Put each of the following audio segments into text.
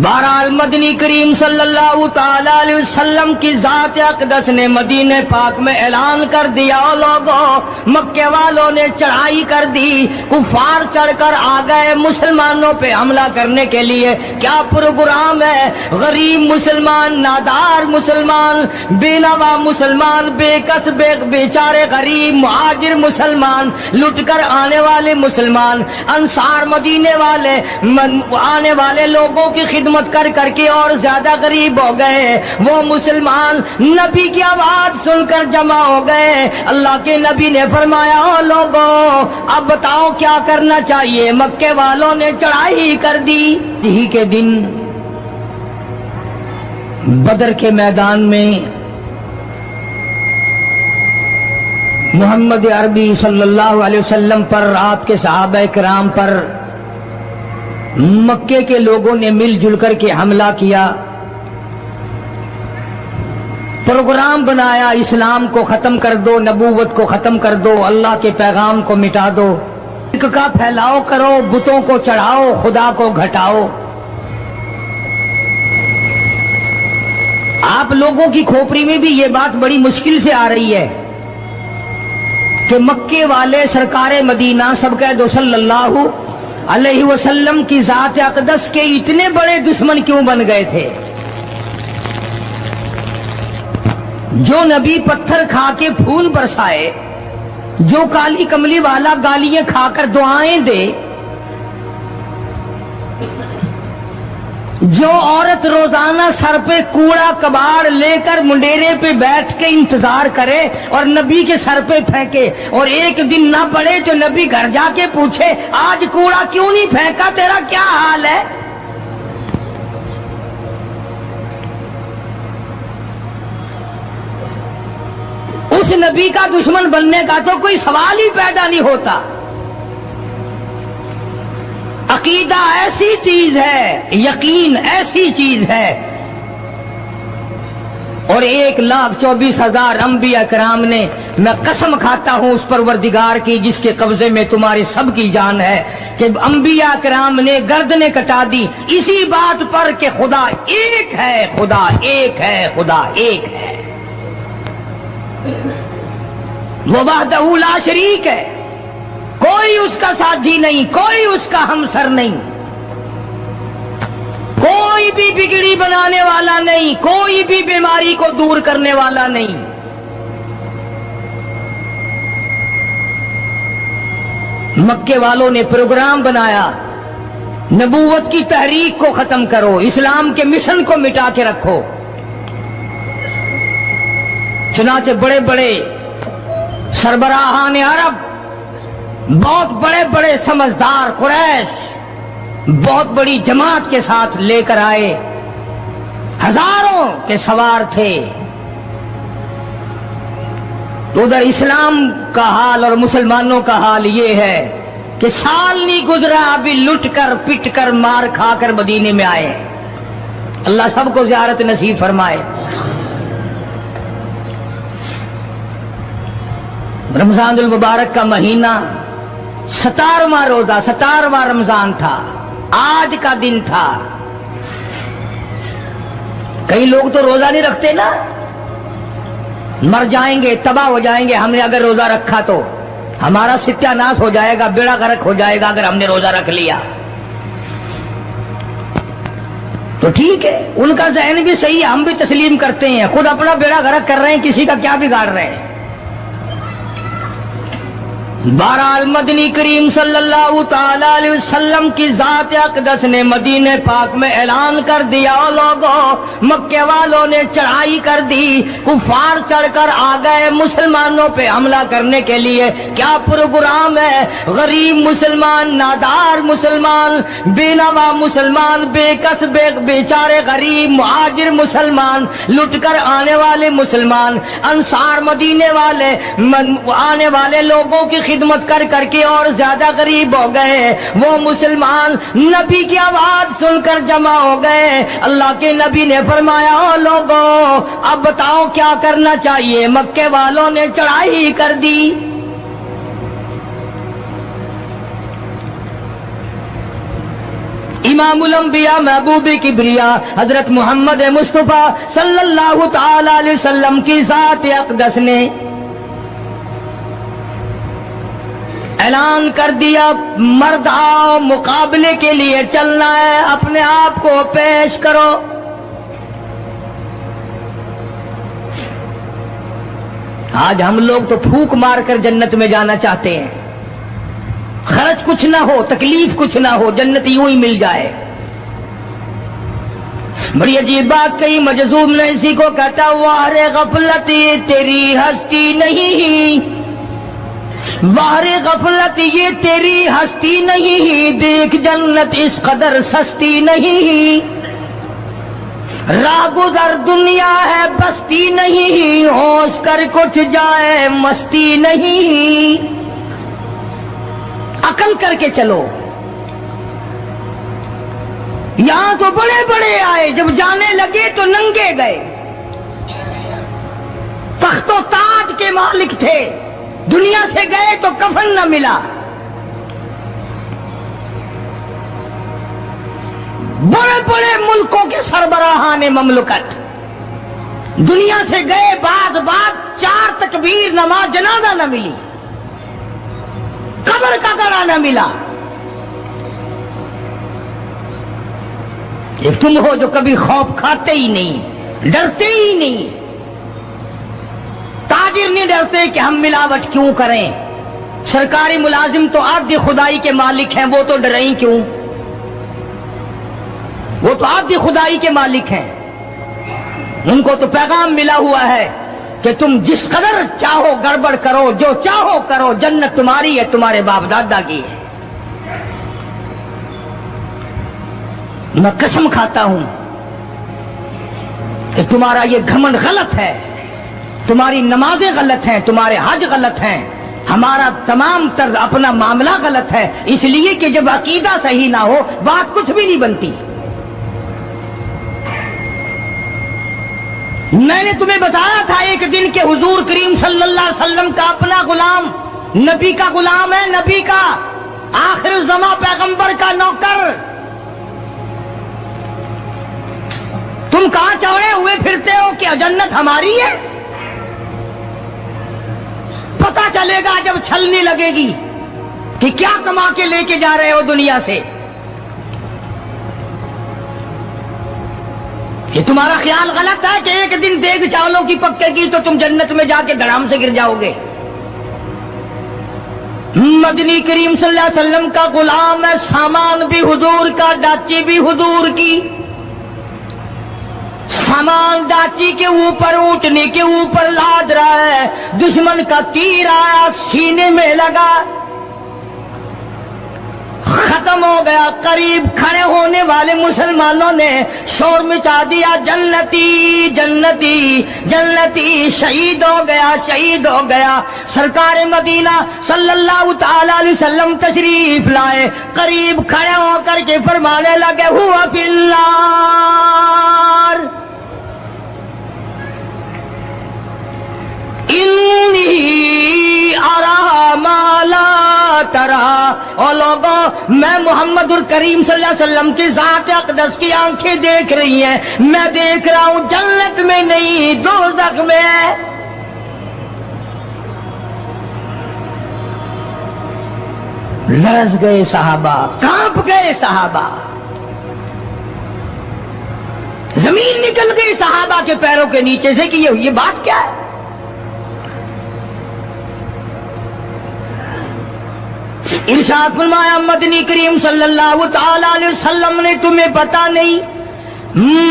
بہرحال مدنی کریم صلی اللہ تعالی علیہ وسلم کی ذات اقدس نے مدینہ پاک میں اعلان کر دیا، لوگوں مکے والوں نے چڑھائی کر دی، کفار چڑھ کر آ گئے مسلمانوں پہ حملہ کرنے کے لیے۔ کیا پروگرام ہے؟ غریب مسلمان، نادار مسلمان، بے نوا مسلمان، بے کس بے بیچارے غریب مہاجر مسلمان، لٹ کر آنے والے مسلمان، انصار مدینے والے آنے والے لوگوں کی خدمت کر کر کے اور زیادہ غریب ہو گئے۔ وہ مسلمان نبی کی آواز سن کر جمع ہو گئے۔ اللہ کے نبی نے فرمایا، او لوگوں اب بتاؤ کیا کرنا چاہیے؟ مکے والوں نے چڑھائی کر دی۔ یہی کے دن بدر کے میدان میں محمد عربی صلی اللہ علیہ وسلم پر، آپ کے صحابہ کرام پر مکے کے لوگوں نے مل جل کر کے حملہ کیا، پروگرام بنایا، اسلام کو ختم کر دو، نبوت کو ختم کر دو، اللہ کے پیغام کو مٹا دو، شرک کا پھیلاؤ کرو، بتوں کو چڑھاؤ، خدا کو گھٹاؤ۔ آپ لوگوں کی کھوپڑی میں بھی یہ بات بڑی مشکل سے آ رہی ہے کہ مکے والے سرکار مدینہ سب کہہ دو صلی اللہ علیہ وسلم کی ذات اقدس کے اتنے بڑے دشمن کیوں بن گئے تھے؟ جو نبی پتھر کھا کے پھول برسائے، جو کالی کملی والا گالیاں کھا کر دعائیں دے، جو عورت روزانہ سر پہ کوڑا کباڑ لے کر منڈیرے پہ بیٹھ کے انتظار کرے اور نبی کے سر پہ پھینکے، اور ایک دن نہ پڑے تو نبی گھر جا کے پوچھے آج کوڑا کیوں نہیں پھینکا، تیرا کیا حال ہے؟ اس نبی کا دشمن بننے کا تو کوئی سوال ہی پیدا نہیں ہوتا۔ عقیدہ ایسی چیز ہے، یقین ایسی چیز ہے، اور 1,24,000 انبیاء کرام نے، میں قسم کھاتا ہوں اس پروردگار کی جس کے قبضے میں تمہاری سب کی جان ہے، کہ انبیاء کرام نے گردنیں کٹا دی اسی بات پر کہ خدا ایک ہے، خدا ایک ہے، خدا ایک ہے، وہ وحدہ لا شریک ہے، کوئی اس کا ساتھی نہیں، کوئی اس کا ہمسر نہیں، کوئی بھی بگڑی بنانے والا نہیں، کوئی بھی بیماری کو دور کرنے والا نہیں۔ مکے والوں نے پروگرام بنایا، نبوت کی تحریک کو ختم کرو، اسلام کے مشن کو مٹا کے رکھو۔ چنانچہ بڑے بڑے سربراہان عرب، بہت بڑے بڑے سمجھدار قریش بہت بڑی جماعت کے ساتھ لے کر آئے، ہزاروں کے سوار تھے۔ ادھر اسلام کا حال اور مسلمانوں کا حال یہ ہے کہ سال نہیں گزرا ابھی لٹ کر پٹ کر مار کھا کر مدینے میں آئے۔ اللہ سب کو زیارت نصیب فرمائے۔ رمضان المبارک کا مہینہ 17واں روزہ، 17واں رمضان تھا، آج کا دن تھا۔ کئی لوگ تو روزہ نہیں رکھتے نا، مر جائیں گے، تباہ ہو جائیں گے، ہم نے اگر روزہ رکھا تو ہمارا ستیہ ناش ہو جائے گا، بیڑا غرق ہو جائے گا اگر ہم نے روزہ رکھ لیا۔ تو ٹھیک ہے، ان کا ذہن بھی صحیح ہے، ہم بھی تسلیم کرتے ہیں، خود اپنا بیڑا غرق کر رہے ہیں، کسی کا کیا بگاڑ رہے ہیں۔ بہرحال مدنی کریم صلی اللہ تعالی علیہ وسلم کی ذات اقدس نے مدینہ پاک میں اعلان کر دیا، لوگوں مکے والوں نے چڑھائی کر دی، کفار چڑھ کر آ گئے مسلمانوں پہ حملہ کرنے کے لیے۔ کیا پروگرام ہے؟ غریب مسلمان، نادار مسلمان، بے نوا مسلمان، بے کس بے بیچارے غریب مہاجر مسلمان، لٹ کر آنے والے مسلمان، انصار مدینے والے آنے والے لوگوں کی خدمت کر کر کے اور زیادہ غریب ہو گئے۔ وہ مسلمان نبی کی آواز سن کر جمع ہو گئے۔ اللہ کے نبی نے فرمایا، او لوگوں اب بتاؤ کیا کرنا چاہیے؟ مکے والوں نے چڑھائی کر دی۔ امام الانبیاء محبوب کبریا حضرت محمد مصطفیٰ صلی اللہ تعالی علیہ وسلم کی ذات اقدس نے اعلان کر دیا، مرد آؤ مقابلے کے لیے چلنا ہے، اپنے آپ کو پیش کرو۔ آج ہم لوگ تو پھونک مار کر جنت میں جانا چاہتے ہیں، خرچ کچھ نہ ہو، تکلیف کچھ نہ ہو، جنت یوں ہی مل جائے۔ بڑی عجیب بات کہی، مجذوب نے اسی کو کہتا، واہ رے غفلت یہ تیری ہستی نہیں، واہ رے غفلت یہ تیری ہستی نہیں، دیکھ جنت اس قدر سستی نہیں، راہ گزر دنیا ہے بستی نہیں، ہوش کر کچھ جائے مستی نہیں، عقل کر کے چلو۔ یہاں تو بڑے بڑے آئے، جب جانے لگے تو ننگے گئے، تخت و تاج کے مالک تھے، دنیا سے گئے تو کفن نہ ملا۔ بڑے بڑے ملکوں کے سربراہان مملکت دنیا سے گئے، بعد 4 تکبیر نماز جنازہ نہ ملی، قبر کا گڑا نہ ملا۔ ایک تم ہو جو کبھی خوف کھاتے ہی نہیں، ڈرتے ہی نہیں۔ تاجر نہیں ڈرتے کہ ہم ملاوٹ کیوں کریں، سرکاری ملازم تو آدھی خدائی کے مالک ہیں، وہ تو ڈریں ہی کیوں، وہ تو آدھی خدائی کے مالک ہیں، ان کو تو پیغام ملا ہوا ہے کہ تم جس قدر چاہو گڑبڑ کرو، جو چاہو کرو، جنت تمہاری ہے، تمہارے باپ دادا کی ہے۔ میں قسم کھاتا ہوں کہ تمہارا یہ گھمنڈ غلط ہے، تمہاری نمازیں غلط ہیں، تمہارے حج غلط ہیں، ہمارا تمام طرز اپنا معاملہ غلط ہے، اس لیے کہ جب عقیدہ صحیح نہ ہو بات کچھ بھی نہیں بنتی۔ میں نے تمہیں بتایا تھا ایک دن کہ حضور کریم صلی اللہ علیہ وسلم کا اپنا غلام، نبی کا غلام ہے، نبی کا آخر الزمان پیغمبر کا نوکر، تم کہاں چوڑے ہوئے پھرتے ہو کہ جنت ہماری ہے؟ پتہ چلے گا جب چھلنی لگے گی کہ کیا کما کے لے کے جا رہے ہو دنیا سے۔ یہ تمہارا خیال غلط ہے کہ ایک دن دیگ چاولوں کی پکے گی تو تم جنت میں جا کے دھڑام سے گر جاؤ گے۔ مدنی کریم صلی اللہ علیہ وسلم کا غلام ہے، سامان بھی حضور کا، ڈاچی بھی حضور کی، سامان ڈاچی کے اوپر، اونٹنی کے اوپر لاد رہا ہے، دشمن کا تیر آیا سینے میں لگا، ختم ہو گیا۔ قریب کھڑے ہونے والے مسلمانوں نے شور مچا دیا، جنتی جنتی جنتی، شہید ہو گیا شہید ہو گیا۔ سرکار مدینہ صلی اللہ تعالی علیہ وسلم تشریف لائے، قریب کھڑے ہو کر کے فرمانے لگے، ہوا فی النار انی ارا ما لا ترا۔ اور لوگوں، میں محمد الکریم صلی اللہ علیہ وسلم کی ذات اقدس کی آنکھیں دیکھ رہی ہیں، میں دیکھ رہا ہوں جنت میں نہیں دوزخ میں ہے۔ لرز گئے صحابہ، کانپ گئے صحابہ، زمین نکل گئی صحابہ کے پیروں کے نیچے سے کہ یہ بات کیا ہے۔ ارشاد فرمایا مدنی کریم صلی اللہ تعالی علیہ وسلم نے، تمہیں پتا نہیں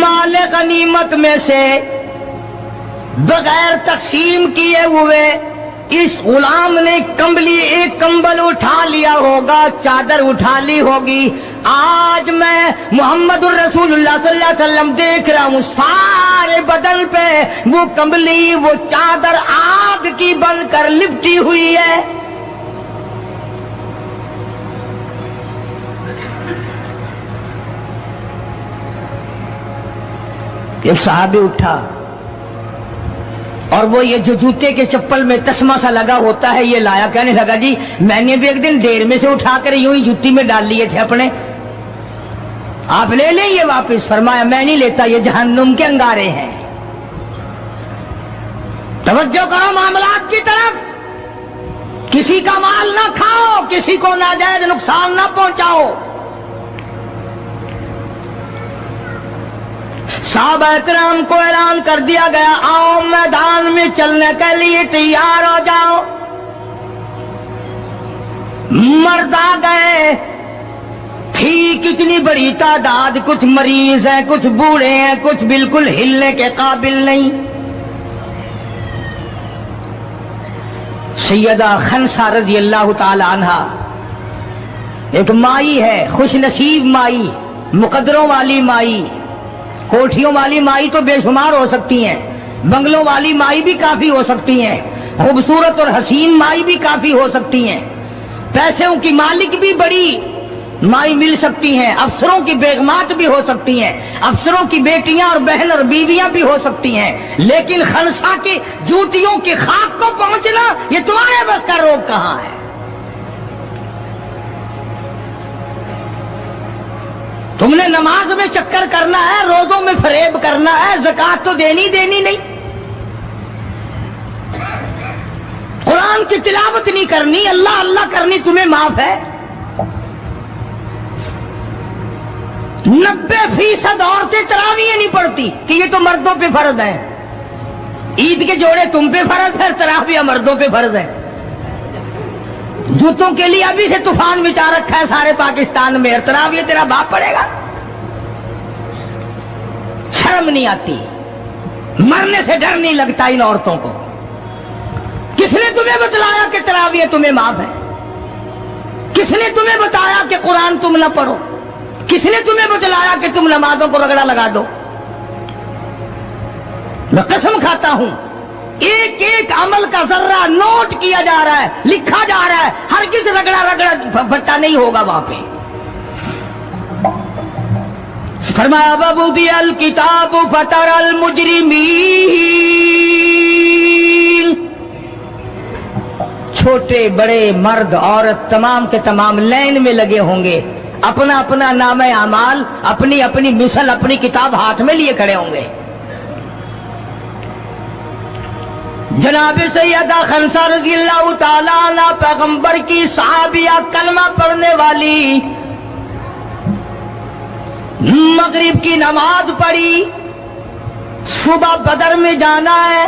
مال غنیمت میں سے بغیر تقسیم کیے ہوئے اس غلام نے کمبلی، ایک کمبل اٹھا لیا ہوگا، چادر اٹھا لی ہوگی۔ آج میں محمد الرسول اللہ صلی اللہ علیہ وسلم دیکھ رہا ہوں سارے بدن پہ وہ کمبلی، وہ چادر آگ کی بن کر لپٹی ہوئی ہے۔ ایک صحابی اٹھا اور وہ یہ جو جوتے کے چپل میں تسمہ سا لگا ہوتا ہے یہ لایا، کہنے لگا جی میں نے بھی ایک دن دیر میں سے اٹھا کر یوں ہی جوتی میں ڈال لیے تھے اپنے۔ آپ لے لیں یہ واپس. فرمایا میں نہیں لیتا, یہ جہنم کے انگارے ہیں. توجہ کرو معاملات کی طرف. کسی کا مال نہ کھاؤ, کسی کو ناجائز نقصان نہ پہنچاؤ. صحابہ کرام کو اعلان کر دیا گیا, آؤ میدان میں چلنے کے لیے تیار ہو جاؤ. مرد آ گئے. تھی کتنی بڑی تعداد, کچھ مریض ہیں, کچھ بوڑھے ہیں, کچھ بالکل ہلنے کے قابل نہیں. سیدہ خنسا رضی اللہ تعالی عنہا ایک مائی ہے, خوش نصیب مائی, مقدروں والی مائی. کوٹھیوں والی مائی تو بے شمار ہو سکتی ہیں, بنگلوں والی مائی بھی کافی ہو سکتی ہیں, خوبصورت اور حسین مائی بھی کافی ہو سکتی ہیں, پیسوں کی مالک بھی بڑی مائی مل سکتی ہیں, افسروں کی بیگمات بھی ہو سکتی ہیں, افسروں کی بیٹیاں اور بہن اور بیویاں بھی ہو سکتی ہیں. لیکن خنسا کی جوتیوں کی خاک کو پہنچنا یہ تمہارے بس کا روگ کہاں ہے؟ تم نے نماز میں چکر کرنا ہے, روزوں میں فریب کرنا ہے, زکات تو دینی نہیں, قرآن کی تلاوت نہیں کرنی, اللہ اللہ کرنی تمہیں معاف ہے. 90% عورتیں تراویح نہیں پڑھتی کہ یہ تو مردوں پہ فرض ہے. عید کے جوڑے تم پہ فرض ہے, تراویح مردوں پہ فرض ہے. جوتوں کے لیے ابھی سے طوفان مچا رکھا ہے سارے پاکستان میں, تراویح تیرا باپ پڑے گا. شرم نہیں آتی, مرنے سے ڈر نہیں لگتا ان عورتوں کو. کس نے تمہیں بتلایا کہ تراویح تمہیں معاف ہے؟ کس نے تمہیں بتایا کہ قرآن تم نہ پڑھو؟ کس نے تمہیں بتلایا کہ تم نمازوں کو رگڑا لگا دو؟ میں قسم کھاتا ہوں, ایک ایک عمل کا ذرہ نوٹ کیا جا رہا ہے, لکھا جا رہا ہے. ہرگز رگڑا بھٹا نہیں ہوگا وہاں پہ. فرمایا وَوُضِعَ الْكِتَابُ فَتَرَى الْمُجْرِمِينَ, چھوٹے بڑے مرد عورت تمام کے تمام لائن میں لگے ہوں گے, اپنا اپنا نام اعمال, اپنی اپنی مثل, اپنی کتاب ہاتھ میں لیے کھڑے ہوں گے. جناب سیدہ خنسا رضی اللہ تعالیٰ عنہ پیغمبر کی صحابیہ, کلمہ پڑھنے والی, مغرب کی نماز پڑھی, صبح بدر میں جانا ہے.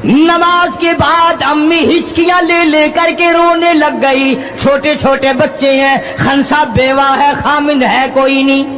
نماز کے بعد امی ہچکیاں لے لے کر کے رونے لگ گئی. چھوٹے چھوٹے بچے ہیں, خنسا بیوہ ہے, خامند ہے کوئی نہیں.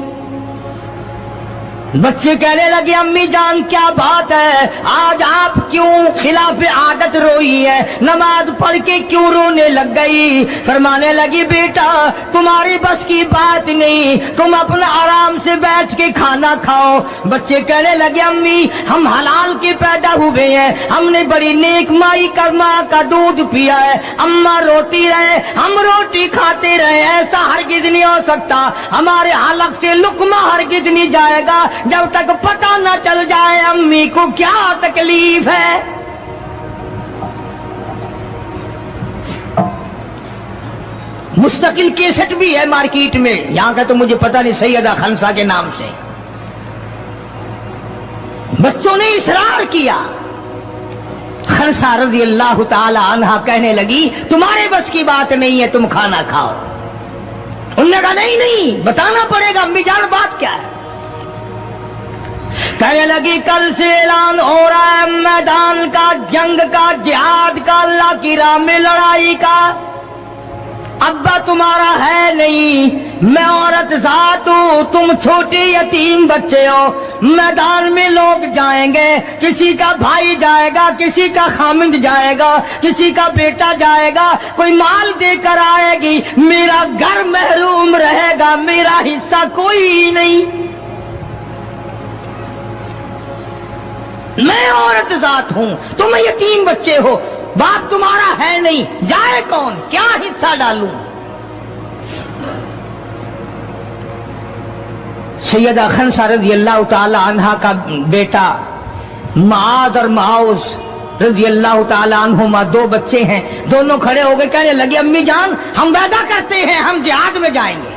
بچے کہنے لگے امی جان کیا بات ہے, آج آپ کیوں خلاف عادت روئی ہے, نماز پڑھ کے کیوں رونے لگ گئی؟ فرمانے لگی بیٹا تمہاری بس کی بات نہیں, تم اپنا آرام سے بیٹھ کے کھانا کھاؤ. بچے کہنے لگے امی ہم حلال کے پیدا ہوئے ہیں, ہم نے بڑی نیک مائی کا ماں کا دودھ پیا ہے, اماں روتی رہے ہم روٹی کھاتے رہے, ایسا ہرگز نہیں ہو سکتا, ہمارے حلق سے لقمہ ہرگز نہیں جائے گا جب تک پتہ نہ چل جائے امی کو کیا تکلیف ہے. مستقل کیسٹ بھی ہے مارکیٹ میں, یہاں کا تو مجھے پتہ نہیں, سیدہ خنسا کے نام سے. بچوں نے اصرار کیا. خنسا رضی اللہ تعالی عنہا کہنے لگی تمہارے بس کی بات نہیں ہے, تم کھانا کھاؤ. انہوں نے کہا نہیں بتانا پڑے گا امی جان بات کیا ہے. کہنے لگی کل سے اعلان ہو رہا ہے میدان کا, جنگ کا, جہاد کا, اللہ کی راہ میں لڑائی کا. ابا تمہارا ہے نہیں, میں عورت ذات ہوں, تم چھوٹے یتیم بچے ہو. میدان میں لوگ جائیں گے, کسی کا بھائی جائے گا, کسی کا خامند جائے گا, کسی کا بیٹا جائے گا, کوئی مال دے کر آئے گی, میرا گھر محروم رہے گا, میرا حصہ کوئی نہیں. میں عورت ذات ہوں, تم یتیم بچے ہو, باپ تمہارا ہے نہیں, جائے کون, کیا حصہ ڈالوں. سیدہ خنسا رضی اللہ تعالی عنہا کا بیٹا معاذ اور معاوذ رضی اللہ تعالی عنہما, 2 بچے ہیں, دونوں کھڑے ہو گئے, کہنے لگے امی جان ہم وعدہ کرتے ہیں ہم جہاد میں جائیں گے.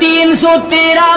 313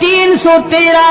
313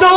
2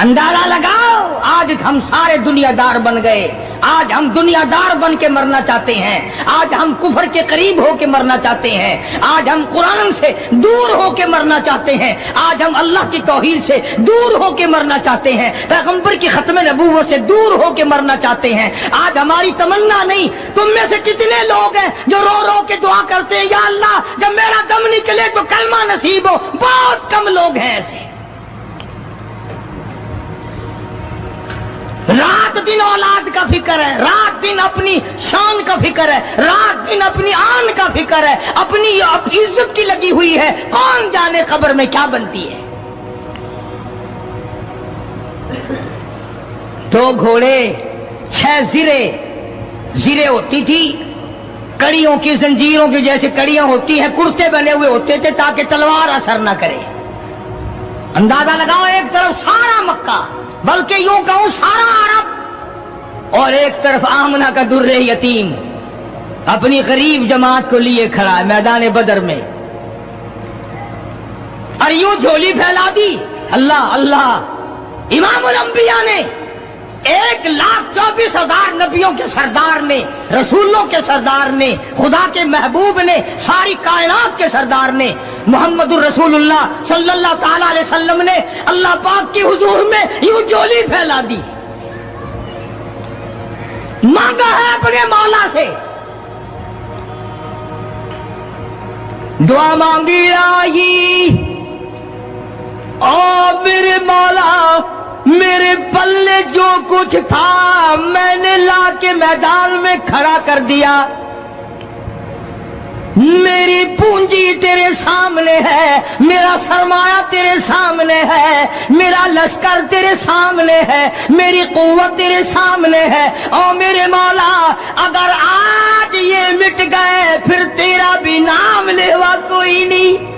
اندازہ لگاؤ آج ہم سارے دنیا دار بن گئے. آج ہم دنیا دار بن کے مرنا چاہتے ہیں. آج ہم کفر کے قریب ہو کے مرنا چاہتے ہیں. آج ہم قرآن سے دور ہو کے مرنا چاہتے ہیں. آج ہم اللہ کی توحید سے دور ہو کے مرنا چاہتے ہیں. پیغمبر کی ختم نبوت سے دور ہو کے مرنا چاہتے ہیں. آج ہماری تمنا نہیں. تم میں سے کتنے لوگ ہیں جو رو رو کے دعا کرتے ہیں یا اللہ جب میرا دم نکلے تو کلمہ نصیب ہو؟ بہت کم لوگ ہیں ایسے. رات دن اولاد کا فکر ہے, رات دن اپنی شان کا فکر ہے, رات دن اپنی آن کا فکر ہے, اپنی عزت کی لگی ہوئی ہے. کون جانے قبر میں کیا بنتی ہے. 2 گھوڑے 6 زرے ہوتی تھی, کڑیوں کی زنجیروں کی جیسے کڑیاں ہوتی ہیں, کرتے بنے ہوئے ہوتے تھے تاکہ تلوار اثر نہ کرے. اندازہ لگاؤ ایک طرف سارا مکہ بلکہ یوں کہوں سارا عرب اور ایک طرف آمنہ کا در یتیم اپنی غریب جماعت کو لیے کھڑا ہے میدان بدر میں, اور یوں جھولی پھیلا دی. اللہ اللہ, امام الانبیاء نے 1,24,000 نبیوں کے سردار نے, رسولوں کے سردار نے, خدا کے محبوب نے, ساری کائنات کے سردار نے, محمد الرسول اللہ صلی اللہ تعالی علیہ وسلم نے اللہ پاک کی حضور میں یوں جھولی پھیلا دی. مانگا ہے اپنے مولا سے, دعا مانگی آئی, او میرے مولا میرے پلے جو کچھ تھا میں نے لا کے میدان میں کھڑا کر دیا. میری پونجی تیرے سامنے ہے, میرا سرمایہ تیرے سامنے ہے, میرا لشکر تیرے سامنے ہے, میری قوت تیرے سامنے ہے. او میرے مولا اگر آج یہ مٹ گئے پھر تیرا بھی نام لیوا کوئی نہیں.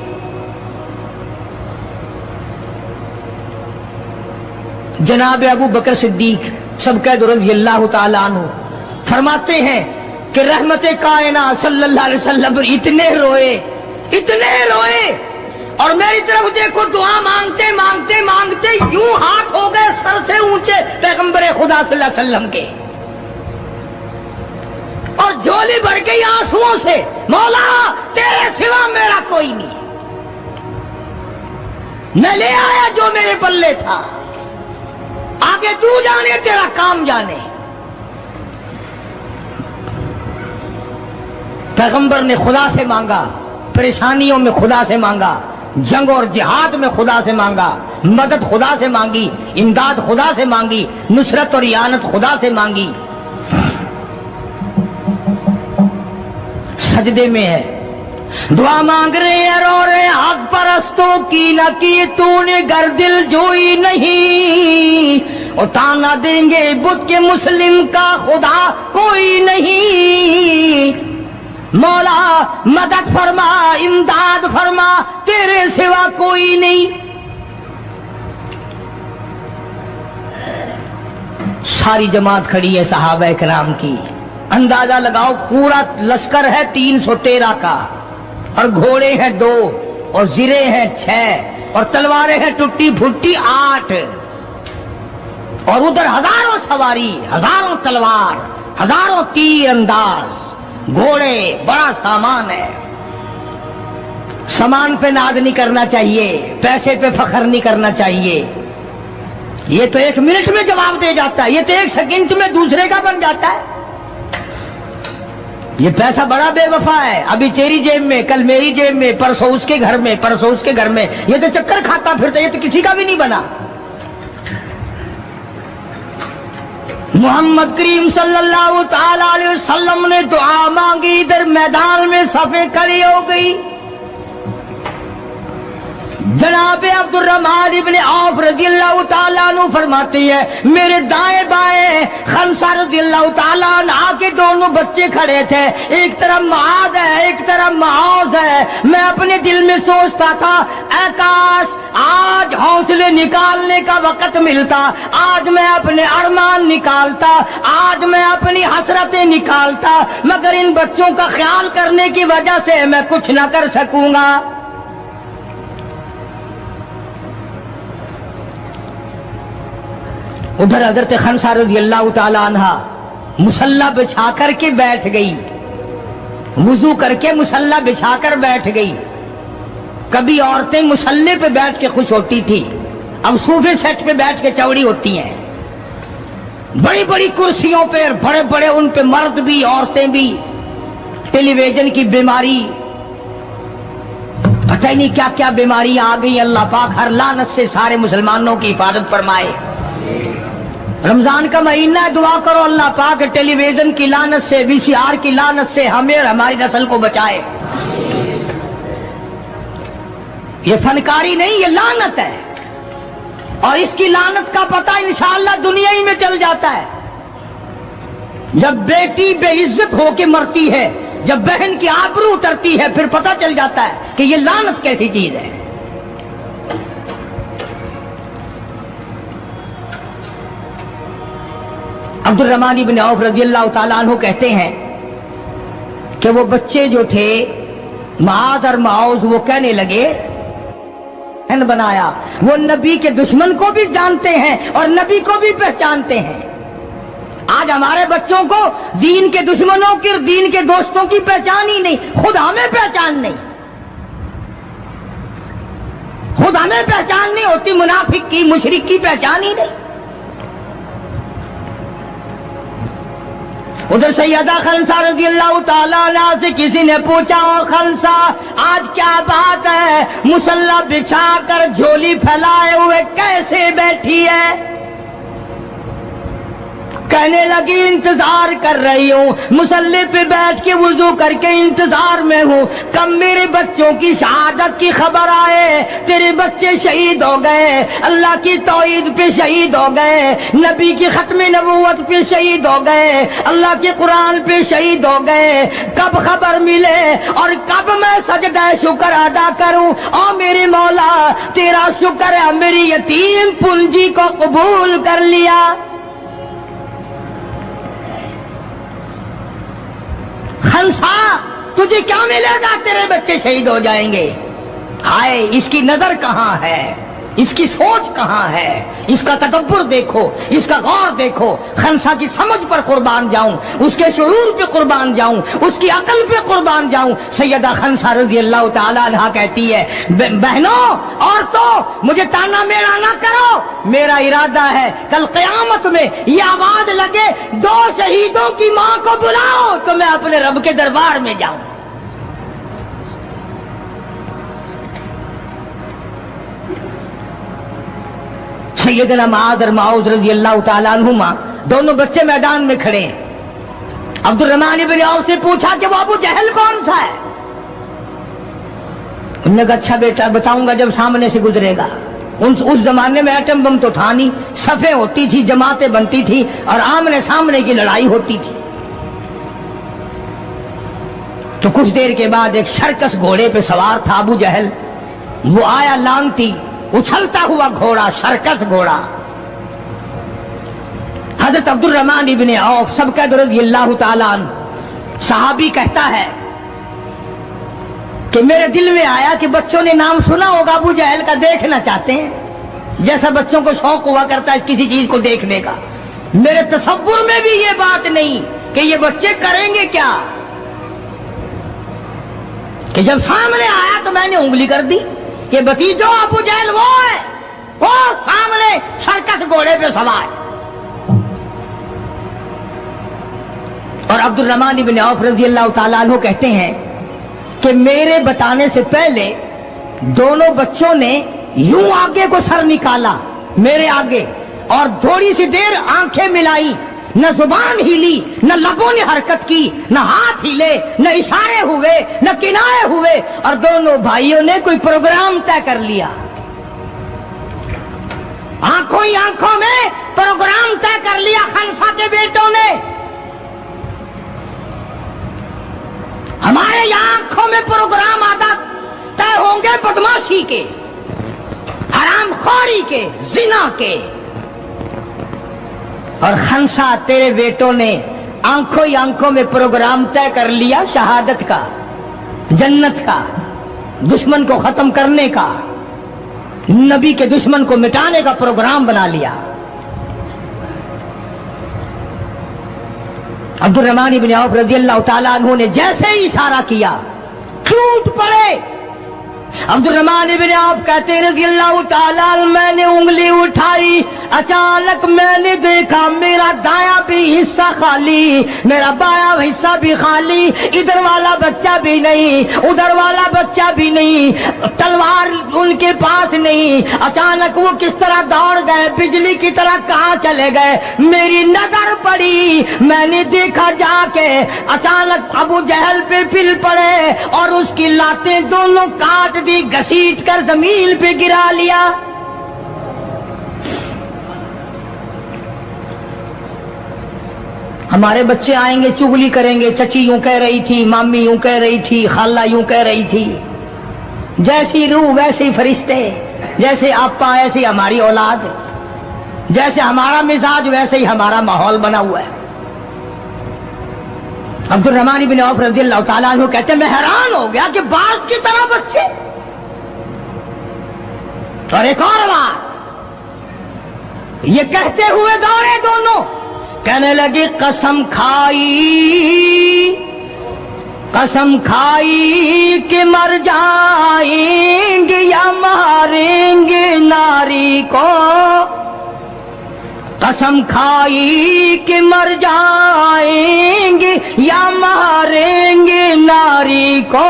جناب ابو بکر صدیق سبقہ رضی اللہ تعالیٰ عنہ فرماتے ہیں کہ رحمت کائنات صلی اللہ علیہ وسلم اتنے روئے اور میری طرف دیکھو دعا مانگتے مانگتے مانگتے یوں ہاتھ ہو گئے سر سے اونچے پیغمبر خدا صلی اللہ علیہ وسلم کے, اور جھولی بھر گئی آنسوؤں سے. مولا تیرے سوا میرا کوئی نہیں, میں لے آیا جو میرے پلے تھا, آگے تو جانے تیرا کام جانے. پیغمبر نے خدا سے مانگا, پریشانیوں میں خدا سے مانگا, جنگ اور جہاد میں خدا سے مانگا, مدد خدا سے مانگی, امداد خدا سے مانگی, نصرت اور اعانت خدا سے مانگی. سجدے میں ہے, دعا مانگ رہے ہیں, رو رہے حق پرستوں کی نہ کی تو نے گر دل جوئی نہیں, اور تانا دیں گے بت کے مسلم کا خدا کوئی نہیں. مولا مدد فرما امداد فرما تیرے سوا کوئی نہیں. ساری جماعت کھڑی ہے صحابہ کرام کی. اندازہ لگاؤ پورا لشکر ہے 313 کا, اور گھوڑے ہیں 2 اور زرے ہیں 6 اور تلواریں ہیں ٹوٹی پھوٹی 8, اور ادھر ہزاروں سواری, ہزاروں تلوار, ہزاروں تیر انداز, گھوڑے, بڑا سامان ہے. سامان پہ ناز نہیں کرنا چاہیے, پیسے پہ فخر نہیں کرنا چاہیے. یہ تو 1 منٹ میں جواب دے جاتا ہے, یہ تو 1 سیکنڈ میں دوسرے کا بن جاتا ہے. یہ پیسہ بڑا بے وفا ہے, ابھی تیری جیب میں, کل میری جیب میں, پرسوں اس کے گھر میں, پرسوں اس کے گھر میں, یہ تو چکر کھاتا پھرتا, یہ تو کسی کا بھی نہیں بنا. محمد کریم صلی اللہ تعالی علیہ وسلم نے دعا مانگی, ادھر میدان میں صفیں کھڑی ہو گئی. جناب عبد الرحمن ابن عوف رضی اللہ تعالیٰ عنہ فرماتے ہیں میرے دائیں بائیں خنسہ رضی اللہ تعالیٰ عنہ کے دونوں بچے کھڑے تھے, ایک طرف معاذ ہے ایک طرف معاذ ہے. میں اپنے دل میں سوچتا تھا اے کاش آج حوصلے نکالنے کا وقت ملتا, آج میں اپنے ارمان نکالتا, آج میں اپنی حسرتیں نکالتا, مگر ان بچوں کا خیال کرنے کی وجہ سے میں کچھ نہ کر سکوں گا. ادھر حضرت خنسا رضی اللہ تعالی عنہا مصلی بچھا کر کے بیٹھ گئی، وضو کر کے مصلی بچھا کر بیٹھ گئی۔ کبھی عورتیں مصلی پہ بیٹھ کے خوش ہوتی تھی، اب صوفے سیٹ پہ بیٹھ کے چوڑی ہوتی ہیں، بڑی بڑی کرسیوں پہ، بڑے بڑے ان پہ مرد بھی عورتیں بھی، ٹیلی ویژن کی بیماری، پتہ ہی نہیں کیا کیا بیماریاں آ گئی۔ اللہ پاک ہر لعنت سے سارے مسلمانوں کی حفاظت فرمائے۔ رمضان کا مہینہ ہے، دعا کرو اللہ پاک ٹیلی ویژن کی لعنت سے، وی سی آر کی لعنت سے ہمیں اور ہماری نسل کو بچائے۔ یہ فنکاری نہیں، یہ لعنت ہے، اور اس کی لعنت کا پتہ انشاءاللہ دنیا ہی میں چل جاتا ہے۔ جب بیٹی بے عزت ہو کے مرتی ہے، جب بہن کی آبرو اترتی ہے، پھر پتہ چل جاتا ہے کہ یہ لعنت کیسی چیز ہے۔ عبد الرحمن بن عوف رضی اللہ تعالیٰ عنہ کہتے ہیں کہ وہ بچے جو تھے معاذ اور معوذ، وہ کہنے لگے بنایا، وہ نبی کے دشمن کو بھی جانتے ہیں اور نبی کو بھی پہچانتے ہیں۔ آج ہمارے بچوں کو دین کے دشمنوں کی، دین کے دوستوں کی پہچان ہی نہیں، خود ہمیں پہچان نہیں، خود ہمیں پہچان نہیں ہوتی، منافق کی، مشرک کی پہچان ہی نہیں۔ ادھر سیدہ خنسا رضی اللہ تعالیٰ عنہ سے کسی نے پوچھا، اور خنسا آج کیا بات ہے، مصلی بچھا کر جھولی پھیلائے ہوئے کیسے بیٹھی ہے؟ کہنے لگی انتظار کر رہی ہوں، مصلی پہ بیٹھ کے وضو کر کے انتظار میں ہوں، کب میرے بچوں کی شہادت کی خبر آئے، تیرے بچے شہید ہو گئے، اللہ کی توحید پہ شہید ہو گئے، نبی کی ختم نبوت پہ شہید ہو گئے، اللہ کے قرآن پہ شہید ہو گئے، کب خبر ملے اور کب میں سجدہ شکر ادا کروں۔ او میرے مولا تیرا شکر ہے میری یتیم پنجی کو قبول کر لیا۔ خنسا تجھے کیا ملے گا، تیرے بچے شہید ہو جائیں گے۔ ہائے اس کی نظر کہاں ہے، اس کی سوچ کہاں ہے، اس کا تدبر دیکھو، اس کا غور دیکھو۔ خنسا کی سمجھ پر قربان جاؤں، اس کے شعور پہ قربان جاؤں، اس کی عقل پہ قربان جاؤں۔ سیدہ خنسا رضی اللہ تعالی عنہا کہتی ہے، بہنوں عورتوں مجھے تانا میرا نہ کرو، میرا ارادہ ہے کل قیامت میں یہ آواز لگے، دو شہیدوں کی ماں کو بلاؤ تو میں اپنے رب کے دربار میں جاؤں۔ سیدنا معاذ اور معوذ رضی اللہ تعالیٰ عنہما دونوں بچے میدان میں کھڑے ہیں۔ عبد الرحمن بن عوف سے پوچھا کہ وہ ابو جہل کون سا ہے؟ انہوں نے کہا اچھا بیٹا بتاؤں گا جب سامنے سے گزرے گا۔ اس زمانے میں ایٹم بم تو تھا نہیں، صفیں ہوتی تھی، جماعتیں بنتی تھی اور آمنے سامنے کی لڑائی ہوتی تھی۔ تو کچھ دیر کے بعد ایک شرکس گھوڑے پہ سوار تھا ابو جہل، وہ آیا لانتی اچھلتا ہوا گھوڑا، شرکس گھوڑا۔ حضرت عبد الرحمن ابن عوف سب کا رضی اللہ تعالیٰ عنہ صحابی کہتا ہے کہ میرے دل میں آیا کہ بچوں نے نام سنا ہوگا ابو جہل کا، دیکھنا چاہتے ہیں، جیسا بچوں کو شوق ہوا کرتا ہے کسی چیز کو دیکھنے کا۔ میرے تصور میں بھی یہ بات نہیں کہ یہ بچے کریں گے کیا، کہ جب سامنے آیا تو میں نے انگلی کر دی کہ بھتیجو ابو جہل وہ ہے، وہ سامنے شرکس گھوڑے پہ سوار۔ اور عبد الرحمن بن عوف رضی اللہ تعالیٰ عنہ کہتے ہیں کہ میرے بتانے سے پہلے دونوں بچوں نے یوں آگے کو سر نکالا میرے آگے، اور تھوڑی سی دیر آنکھیں ملائی، نہ زبان ہلی، نہ لبوں نے حرکت کی، نہ ہاتھ ہلے، نہ اشارے ہوئے، نہ کنارے ہوئے، اور دونوں بھائیوں نے کوئی پروگرام طے کر لیا۔ آنکھوں ہی آنکھوں میں پروگرام طے کر لیا خنسا کے بیٹوں نے۔ ہمارے یہاں آنکھوں میں پروگرام آتا طے ہوں گے بدماشی کے، حرام خوری کے، زنا کے، اور خنسا تیرے بیٹوں نے آنکھوں ہی آنکھوں میں پروگرام طے کر لیا شہادت کا، جنت کا، دشمن کو ختم کرنے کا، نبی کے دشمن کو مٹانے کا پروگرام بنا لیا۔ عبدالرحمن ابن عوف رضی اللہ تعالیٰ عنہ نے جیسے ہی اشارہ کیا ٹوٹ پڑے. عبدالرحمن ابن عوف کہتے ہیں رضی اللہ تعالیٰ عنہ میں نے انگلی اٹھائی, اچانک میں نے دیکھا میرا دایاں بھی حصہ خالی, میرا بایاں حصہ بھی خالی, ادھر والا بچہ بھی نہیں, ادھر والا بچہ بھی نہیں, تلوار ان کے پاس نہیں. اچانک وہ کس طرح دوڑ گئے, بجلی کی طرح کہاں چلے گئے, میری نظر پڑی, میں نے دیکھا جا کے اچانک ابو جہل پہ پل پڑے اور اس کی لاتیں دونوں کاٹ دی, گھسیٹ کر زمین پہ گرا لیا. ہمارے بچے آئیں گے چغلی کریں گے, چچی یوں کہہ رہی تھی, مامی یوں کہہ رہی تھی, خالہ یوں کہہ رہی تھی. جیسی روح ویسے فرشتے, جیسے آپا ایسی ہماری اولاد, جیسے ہمارا مزاج ویسے ہی ہمارا ماحول بنا ہوا ہے. عبدالرحمن بن عوف رضی اللہ تعالیٰ عنہ کہتے ہیں میں حیران ہو گیا کہ باز کی طرح بچے. اور ایک اور بات, یہ کہتے ہوئے دوڑے دونوں, کہنے لگے قسم کھائی کہ مر جائیں گے یا ماریں گے ناری کو, قسم کھائی کہ مر جائیں گے یا ماریں گے ناری کو,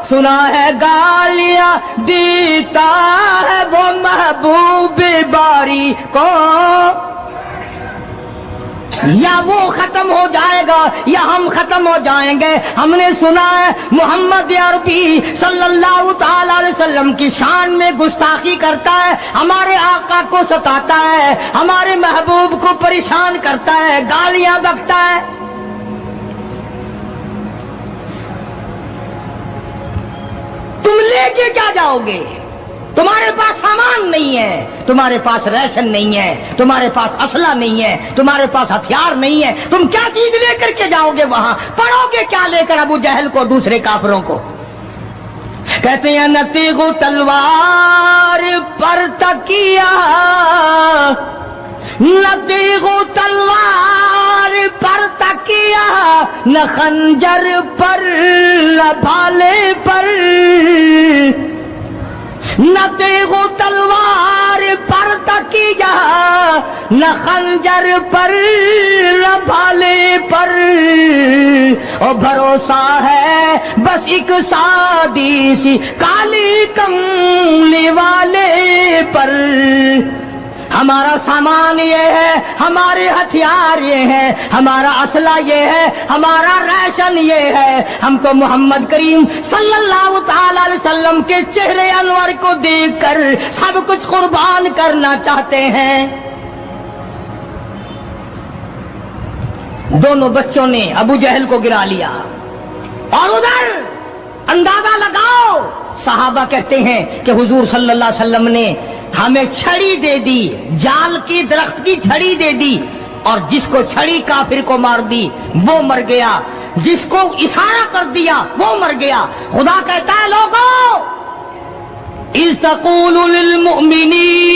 سنا ہے گالیاں دیتا ہے وہ محبوب باری کو, یا وہ ختم ہو جائے گا یا ہم ختم ہو جائیں گے. ہم نے سنا ہے محمد عربی صلی اللہ تعالی علیہ وسلم کی شان میں گستاخی کرتا ہے, ہمارے آقا کو ستاتا ہے, ہمارے محبوب کو پریشان کرتا ہے, گالیاں بکتا ہے. تم لے کے کیا جاؤ گے؟ تمہارے پاس سامان نہیں ہے, تمہارے پاس ریشن نہیں ہے, تمہارے پاس اسلحہ نہیں ہے, تمہارے پاس ہتھیار نہیں ہے, تم کیا چیز لے کر کے جاؤ گے وہاں؟ پڑھو گے کیا لے کر ابو جہل کو, دوسرے کافروں کو؟ کہتے ہیں نتیغ تلوار پر تکیہ, نتیغ تلوار پر تکیہ, نہ خنجر پر نہ بھالے پر, نہ تیغ و تلوار پر تکیہ, نہ خنجر پر نہ بھالے پر, اور بھروسہ ہے بس ایک سادی سی کالی کملی والے پر. ہمارا سامان یہ ہے, ہمارے ہتھیار یہ ہے, ہمارا اسلحہ یہ ہے, ہمارا ریشن یہ ہے. ہم تو محمد کریم صلی اللہ تعالی علیہ وسلم کے چہرے انور کو دیکھ کر سب کچھ قربان کرنا چاہتے ہیں. دونوں بچوں نے ابو جہل کو گرا لیا. اور ادھر اندازہ لگاؤ, صحابہ کہتے ہیں کہ حضور صلی اللہ علیہ وسلم نے ہمیں چھڑی دے دی, جال کی درخت کی چھڑی دے دی, اور جس کو چھڑی کافر کو مار دی وہ مر گیا, جس کو اشارہ کر دیا وہ مر گیا. خدا کہتا ہے لوگوں, اذ تقول للمؤمنین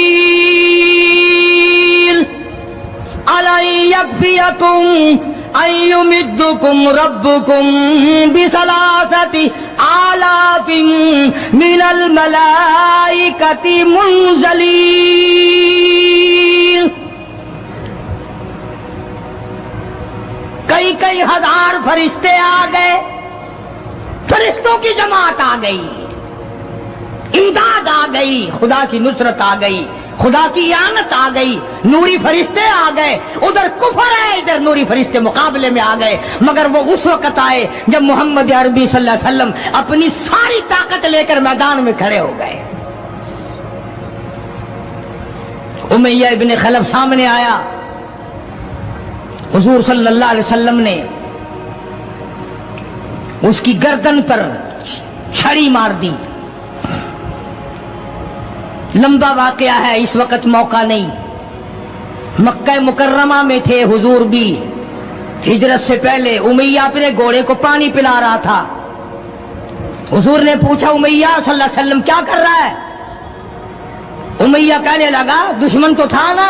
أَلَنْ يَكْفِيَكُمْ أَنْ يُمِدُّكُمْ رَبُّكُمْ بِثَلَاثَةِ آلَافٍ مِنَ الْمَلَائِكَةِ مُنْزَلِينَ. کئی ہزار فرشتے آ گئے, فرشتوں کی جماعت آ گئی, امداد آ گئی, خدا کی نصرت آ گئی, خدا کی اعانت آ گئی, نوری فرشتے آ گئے. ادھر کفر ہے, ادھر نوری فرشتے مقابلے میں آ گئے. مگر وہ اس وقت آئے جب محمد عربی صلی اللہ علیہ وسلم اپنی ساری طاقت لے کر میدان میں کھڑے ہو گئے. امیہ ابن خلف سامنے آیا, حضور صلی اللہ علیہ وسلم نے اس کی گردن پر چھڑی مار دی. لمبا واقعہ ہے, اس وقت موقع نہیں. مکہ مکرمہ میں تھے حضور بھی, ہجرت سے پہلے. امیہ اپنے گھوڑے کو پانی پلا رہا تھا. حضور نے پوچھا امیہ صلی اللہ علیہ وسلم کیا کر رہا ہے؟ امیہ کہنے لگا دشمن تو تھا نا,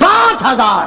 5000।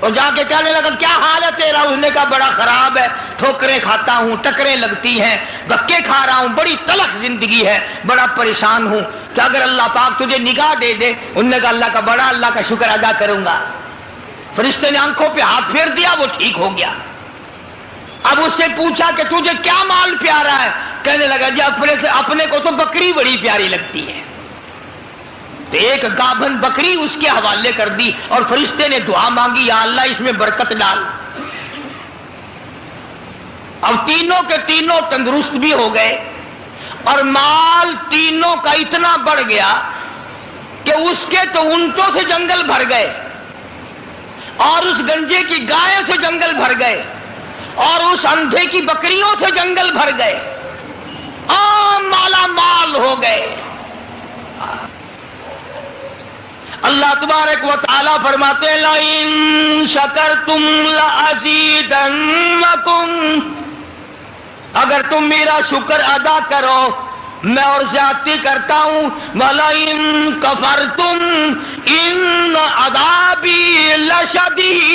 اور جا کے کہنے لگا کیا حال ہے تیرا؟ اس نے کہا بڑا خراب ہے، ٹھوکریں کھاتا ہوں، ٹکریں لگتی ہیں، دھکے کھا رہا ہوں، بڑی تلخ زندگی ہے، بڑا پریشان ہوں، کہ اگر اللہ پاک تجھے نگاہ دے دے۔ انہوں نے کہا اللہ کا شکر ادا کروں گا۔ فرشتے نے آنکھوں پہ ہاتھ پھیر دیا، وہ ٹھیک ہو گیا۔ اب اس سے پوچھا کہ تجھے کیا مال پیارا ہے؟ کہنے لگا جی اپنے کو تو بکری بڑی پیاری لگتی ہے۔ تو ایک گابھن بکری اس کے حوالے کر دی اور فرشتے نے دعا مانگی، یا اللہ اس میں برکت ڈال۔ اب تینوں کے تینوں تندرست بھی ہو گئے اور مال تینوں کا اتنا بڑھ گیا کہ اس کے تو اونٹوں سے جنگل بھر گئے اور اس گنجے کی گائے سے جنگل بھر گئے اور اس اندھے کی بکریوں سے جنگل بھر گئے، مالا مال ہو گئے۔ اللہ تبارک و تعالی فرماتے ہیں لَئِن شَكَرْتُمْ لَأَزِيدَنَّكُمْ، اگر تم میرا شکر ادا کرو میں اور زیادتی کرتا ہوں، وَلَئِن كَفَرْتُمْ إِنَّ عَذَابِي لَشَدِيدٌ،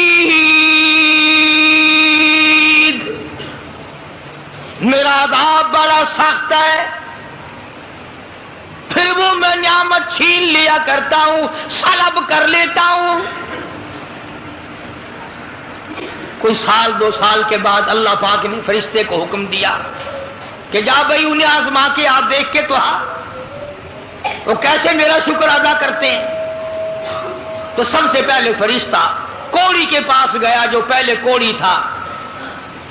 میرا عذاب بڑا سخت ہے۔ پھر وہ میں نعمت چھین لیا کرتا ہوں، سلب کر لیتا ہوں۔ کوئی سال دو سال کے بعد اللہ پاک نے فرشتے کو حکم دیا کہ جا بھائی انہیں آزما کے آپ دیکھ کے تو وہ کیسے میرا شکر ادا کرتے ہیں۔ تو سب سے پہلے فرشتہ کوڑی کے پاس گیا جو پہلے کوڑی تھا،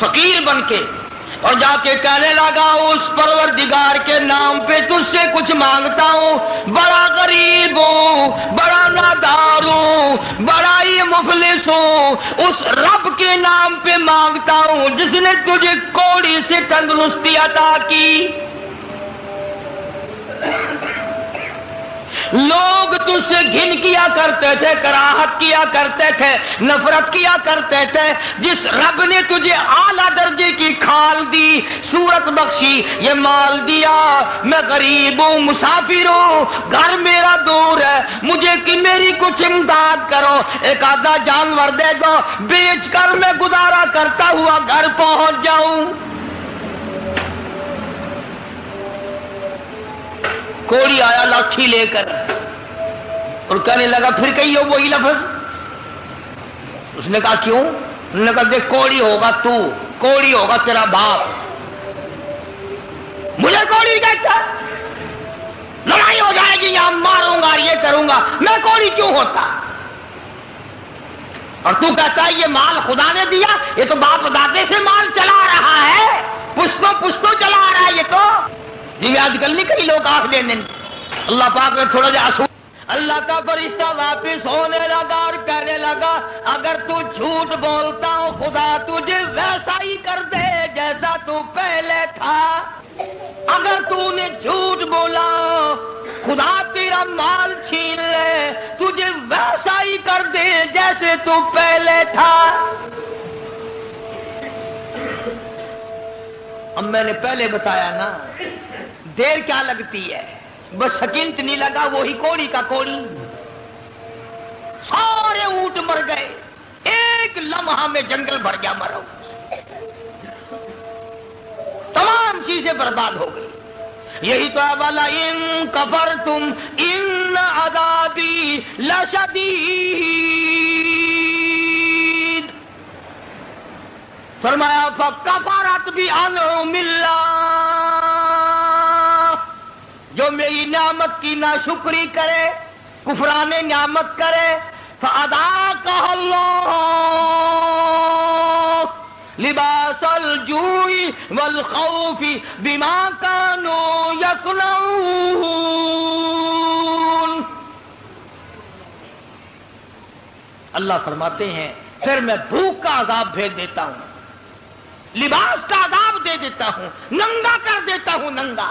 فقیر بن کے، اور جا کے کہنے لگا اس پروردگار کے نام پہ تجھ سے کچھ مانگتا ہوں، بڑا غریب ہوں، بڑا نادار ہوں، بڑا ہی مفلس ہوں، اس رب کے نام پہ مانگتا ہوں جس نے تجھے کوڑی سے تندرستی عطا کی۔ لوگ تجھ سے گھن کیا کرتے تھے، کراہت کیا کرتے تھے، نفرت کیا کرتے تھے، جس رب نے تجھے اعلیٰ درجے کی کھال دی، صورت بخشی، یہ مال دیا، میں غریب ہوں، مسافر ہوں، گھر میرا دور ہے، مجھے کہ میری کچھ امداد کرو، ایک آدھا جانور دے دو، بیچ کر میں گزارا کرتا ہوا گھر پہنچ جاؤں۔ کوڑی آیا لاٹھی لے کر اور کہنے لگا پھر کہیے وہی لفظ۔ اس نے کہا کیوں؟ انہوں نے کہا دیکھ کوڑی ہوگا تو، کوڑی ہوگا تیرا باپ، مجھے کوڑی کہتا، لڑائی ہو جائے گی یہاں، ماروں گا یہ کروں گا، میں کوڑی کیوں ہوتا؟ اور تو کہتا ہے یہ مال خدا نے دیا، یہ تو باپ دادے سے مال چلا رہا ہے، پشتوں پشتوں چلا رہا ہے یہ تو۔ جی آج کل نہیں کئی لوگ آنکھ دینے، اللہ پاک نے تھوڑا جا آسو۔ اللہ کا فرشتہ واپس ہونے لگا اور کہنے لگا اگر تو جھوٹ بولتا ہو خدا تجھے ویسا ہی کر دے جیسا تو پہلے تھا۔ اگر تو نے جھوٹ بولا خدا تیرا مال چھین لے، تجھے ویسا ہی کر دے جیسے تو پہلے تھا۔ اب میں نے پہلے بتایا نا، دیر کیا لگتی ہے، بس سکنت نہیں لگا، وہی کوڑی کا کوڑی، سارے اونٹ مر گئے، ایک لمحہ میں جنگل بھر گیا مرو، تمام چیزیں برباد ہو گئی۔ یہی تو والا ان کفرتم ان عذابی لشدید، فرمایا فکفرت بانعم اللہ، جو میری نعمت کی ناشکری کرے، کفران نعمت کرے، فَأَذَاقَهَا اللَّهُ لِبَاسَ الْجُوعِ وَالْخَوْفِ بِمَا كَانُوا يَصْنَعُونَ۔ اللہ فرماتے ہیں پھر میں بھوک کا عذاب بھیج دیتا ہوں، لباس کا عذاب دے دیتا ہوں، ننگا کر دیتا ہوں، ننگا۔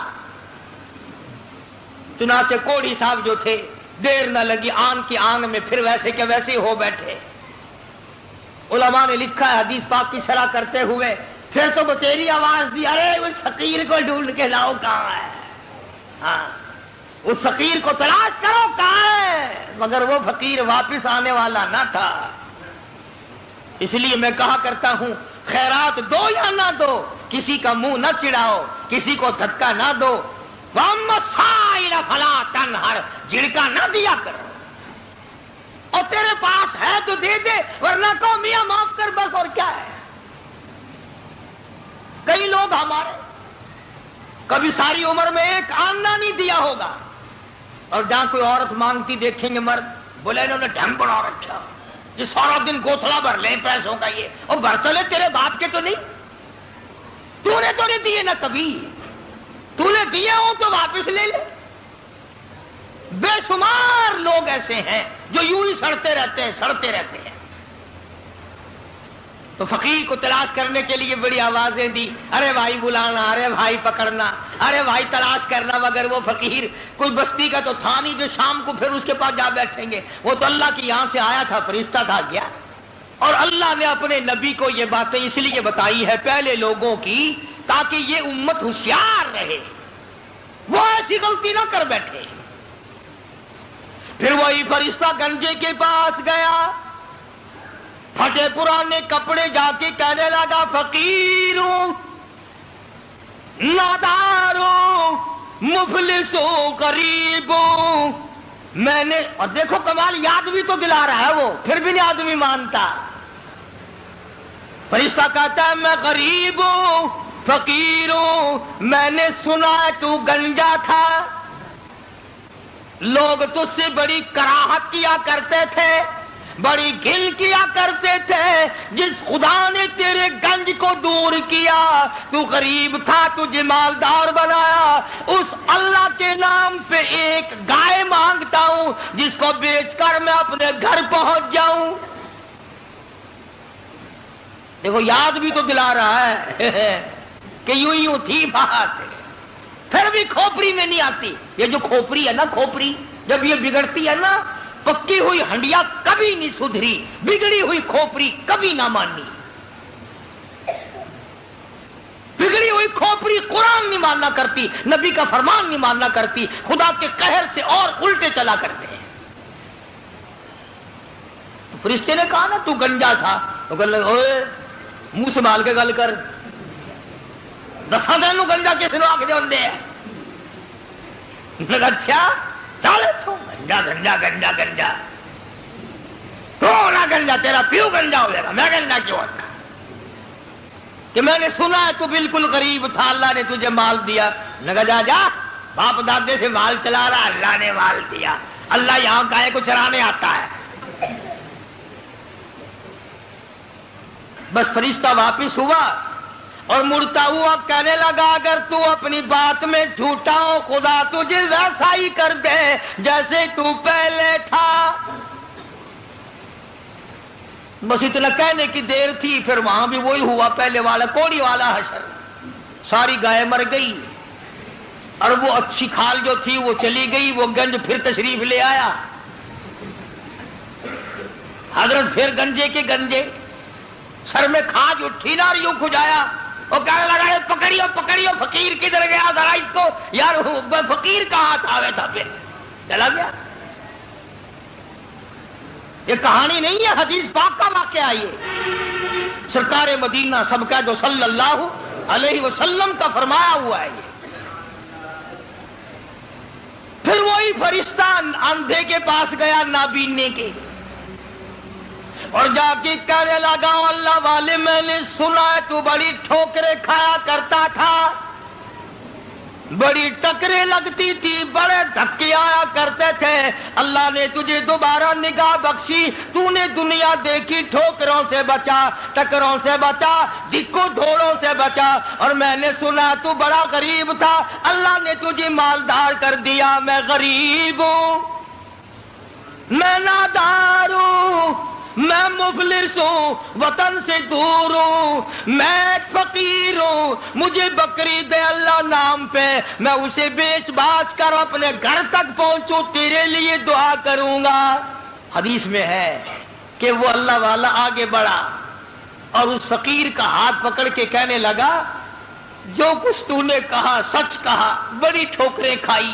چنانچہ کوڑی صاحب جو تھے دیر نہ لگی، آن کی آن میں پھر ویسے کے ویسے ہو بیٹھے۔ علماء نے لکھا ہے حدیث پاک کی شرح کرتے ہوئے، پھر تو وہ تیری آواز دی، ارے اس فقیر کو ڈھونڈ کے لاؤ کہاں ہے، ہاں اس فقیر کو تلاش کرو کہاں ہے، مگر وہ فقیر واپس آنے والا نہ تھا۔ اس لیے میں کہا کرتا ہوں خیرات دو یا نہ دو، کسی کا منہ نہ چڑھاؤ، کسی کو دھکا نہ دو، وَأَمَّا السَّائِلَ فَلَا تَنْهَرْ، جھڑکا نہ دیا کرو، اور تیرے پاس ہے تو دے دے، ورنہ کہو میاں معاف کر بس، اور کیا ہے۔ کئی لوگ ہمارے کبھی ساری عمر میں ایک آنا نہیں دیا ہوگا، اور جہاں کوئی عورت مانگتی دیکھیں گے مرد، بولے انہوں نے ڈھم بڑھا رکھا، یہ سارا دن گوتھلا بھر لیں پیسوں کا، یہ اور برتن لے تیرے باپ کے تو نہیں، تو نے تو نہیں دیے نا کبھی، تو نے دیے ہو تو واپس لے لے۔ بے شمار لوگ ایسے ہیں جو یوں ہی سڑتے رہتے ہیں۔ تو فقیر کو تلاش کرنے کے لیے بڑی آوازیں دی، ارے بھائی بلانا، ارے بھائی پکڑنا، ارے بھائی تلاش کرنا، مگر وہ فقیر کوئی بستی کا تو تھا نہیں جو شام کو پھر اس کے پاس جا بیٹھیں گے، وہ تو اللہ کی یہاں سے آیا تھا، فرشتہ تھا گیا۔ اور اللہ نے اپنے نبی کو یہ باتیں اس لیے بتائی ہے پہلے لوگوں کی، تاکہ یہ امت ہوشیار رہے، وہ ایسی غلطی نہ کر بیٹھے۔ پھر وہی فرشتہ گنجے کے پاس گیا، پھٹے پرانے کپڑے جا کے کہنے لگا فقیروں، ناداروں، مفلسوں، غریبوں، میں نے، اور دیکھو کمال، یاد بھی تو دلا رہا ہے وہ، پھر بھی نہیں آدمی مانتا۔ فرشتہ کہتا ہے میں غریب ہوں، فقیر ہوں، میں نے سنا ہے تو گنجا تھا، لوگ تجھ سے بڑی کراہت کیا کرتے تھے، بڑی گھن کیا کرتے تھے، جس خدا نے تیرے گنج کو دور کیا، تو غریب تھا، تجھے مالدار بنایا، اس اللہ کے نام پہ ایک گائے مانگتا ہوں جس کو بیچ کر میں اپنے گھر پہنچ جاؤں۔ دیکھو یاد بھی تو دلا رہا ہے کہ یوں تھی بات، پھر بھی کھوپڑی میں نہیں آتی۔ یہ جو کھوپڑی ہے نا، کھوپڑی جب یہ بگڑتی ہے نا، پکی ہوئی ہنڈیا کبھی نہیں سدھری، بگڑی ہوئی کھوپڑی کبھی نہ مانی۔ بگڑی ہوئی کھوپڑی قرآن نہیں ماننا کرتی، نبی کا فرمان نہیں ماننا کرتی، خدا کے قہر سے اور الٹے چلا کرتے ہیں۔ تو فرشتے نے کہا نا تو گنجا تھا، تو کہنے لگا اوے منہ سنبھال کے گل کر، دسا دن گنجا کس نے آخ دے ہے؟ اچھا چل تو گنجا گنجا گنجا گنجا، تو نہ گنجا، تیرا پیو گنجا ہو جائے گا، میں گنجا کیوں ہوتا کہ میں نے سنا ہے تو بالکل غریب تھا، اللہ نے تجھے مال دیا۔ لگا جا جا، باپ دادے سے مال چلا رہا، اللہ نے مال دیا، اللہ یہاں گائے کو چرانے آتا ہے۔ بس فرشتہ واپس ہوا اور مڑتا ہوا کہنے لگا اگر تو اپنی بات میں جھوٹا ہو، خدا تجھے ویسا ہی کر دے جیسے تو پہلے تھا۔ بس اتنا کہنے کی دیر تھی، پھر وہاں بھی وہی ہوا پہلے والا، کوڑی والا حشر، ساری گائے مر گئی، اور وہ اچھی کھال جو تھی وہ چلی گئی، وہ گنج پھر تشریف لے آیا، حضرت پھر گنجے کے گنجے، سر میں کھاج اٹھی نا، اور یوں کھجایا، وہ کہنے لگا پکڑیو پکڑیو، فقیر کدھر گیا ذرا اس کو، یار فقیر کہاں تھا، تھا پھر چلا گیا۔ یہ کہانی نہیں ہے، حدیث پاک کا واقعہ، یہ سرکار مدینہ سب کا جو صلی اللہ علیہ وسلم کا فرمایا ہوا ہے۔ یہ پھر وہی فرشتہ اندھے کے پاس گیا، نابینے کے، اور جا کے کہنے لگا اللہ والے میں نے سنا ہے تو بڑی ٹھوکریں کھایا کرتا تھا، بڑی ٹکریں لگتی تھی، بڑے دھکے آیا کرتے تھے، اللہ نے تجھے دوبارہ نگاہ بخشی، تو نے دنیا دیکھی، ٹھوکروں سے بچا، ٹکروں سے بچا، دکو دھوڑوں سے بچا، اور میں نے سنا تو بڑا غریب تھا، اللہ نے تجھے مالدار کر دیا، میں غریب ہوں، میں نادار ہوں، میں مفلس ہوں، وطن سے دور ہوں، میں فقیر ہوں، مجھے بکری دے اللہ نام پہ، میں اسے بیچ باچ کر اپنے گھر تک پہنچوں، تیرے لیے دعا کروں گا۔ حدیث میں ہے کہ وہ اللہ والا آگے بڑھا اور اس فقیر کا ہاتھ پکڑ کے کہنے لگا جو کچھ تو نے کہا سچ کہا، بڑی ٹھوکریں کھائی،